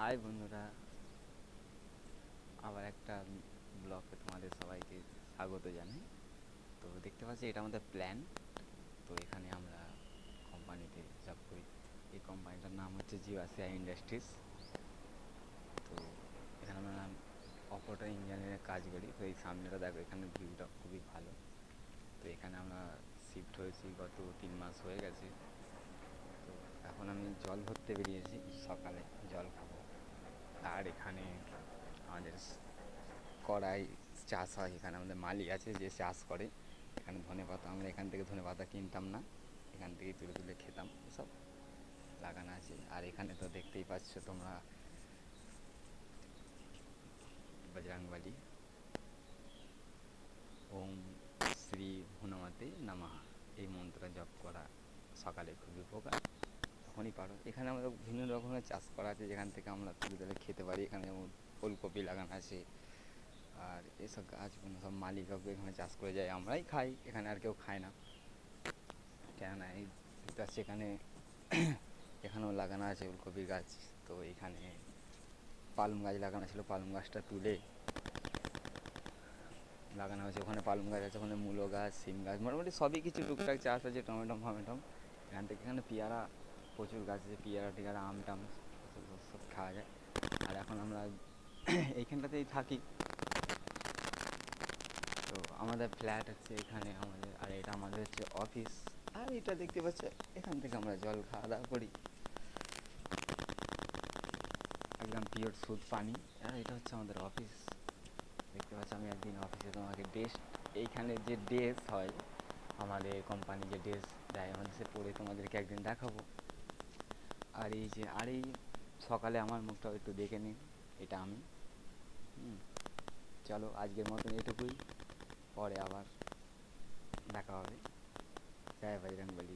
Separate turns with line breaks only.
High বন্ধুরা, আবার একটা ব্লগে তোমাদের সবাইকে স্বাগত জানাই। তো দেখতে পাচ্ছি এটা আমাদের প্ল্যান। তো এখানে আমরা কোম্পানিতে জব করি। এই কোম্পানিটার নাম হচ্ছে জিওয়াসিয়া ইন্ডাস্ট্রিজ। তো এখানে আমরা অপারেটর ইঞ্জিনিয়ারের কাজ করি। তো এই সামনেটা দেখো, এখানে ভিউটা খুবই ভালো। তো এখানে আমরা শিফট হয়েছি গত 3 মাস হয়ে গেছে। তো এখন আমি জল ভরতে বেরিয়েছি, সকালে জল খাবো। আর এখানে আমাদের কড়াই চাষ হয়, এখানে আমাদের মালিক আছে যে চাষ করে। এখানে ধনেপাতা, আমরা এখান থেকে ধনেপাতা কিনতাম না, এখান থেকেই তুলে তুলে খেতাম। সব লাগানো আছে। আর এখানে তো দেখতেই পাচ্ছ তোমরা, বজরংবলী, ওম শ্রী হনুমতে নমঃ, এই মন্ত্র জপ করা সকালে খুবই উপকার। তখনই পারো। এখানে আমাদের বিভিন্ন রকমের চাষ করা আছে, যেখান থেকে আমরা তুলে তুলে খেতে পারি। এখানে যেমন ফুলকপি লাগানো আছে। আর এসব গাছগুলো সব মালিক কাকু এখানে চাষ করে যায়, আমরাই খাই, এখানে আর কেউ খায় না। কেননা এই গাছ এখানে এখানেও লাগানো আছে ফুলকপির গাছ। তো এখানে পালং গাছ লাগানো ছিল, পালং গাছটা তুলে লাগানো হয়েছে। ওখানে পালং গাছ আছে, ওখানে মূলো গাছ, সিম গাছ, মোটামুটি সবই কিছু টুকটাক চাষ আছে, টমেটো ফমেটো। এখান থেকে এখানে পেয়ারা প্রচুর গাছ আছে, পেয়ারা টিয়ারা, আম টাম সব খাওয়া যায়। আর এখন আমরা এইখানটাতেই থাকি। তো আমাদের ফ্ল্যাট হচ্ছে এখানে আমাদের, আর এটা আমাদের হচ্ছে অফিস। আর এটা দেখতে পাচ্ছ, এখান থেকে আমরা জল খাওয়া দাওয়া করি, একদম পিওর শুদ্ধ পানি। আর এটা হচ্ছে আমাদের অফিস। দেখতে পাচ্ছ, আমি একদিন অফিসে তোমাকে ড্রেস, এইখানে যে ড্রেস হয় আমাদের কোম্পানি, যে ড্রেস দেয় আমাদের, সে পরে তোমাদেরকে একদিন দেখাবো। আর এই সকালে আমার মুখটাও একটু দেখে নিন, এটা আমি। চলো আজকের মতন এটুকুই, পরে আবার দেখা হবে। জয় বজরংবলী।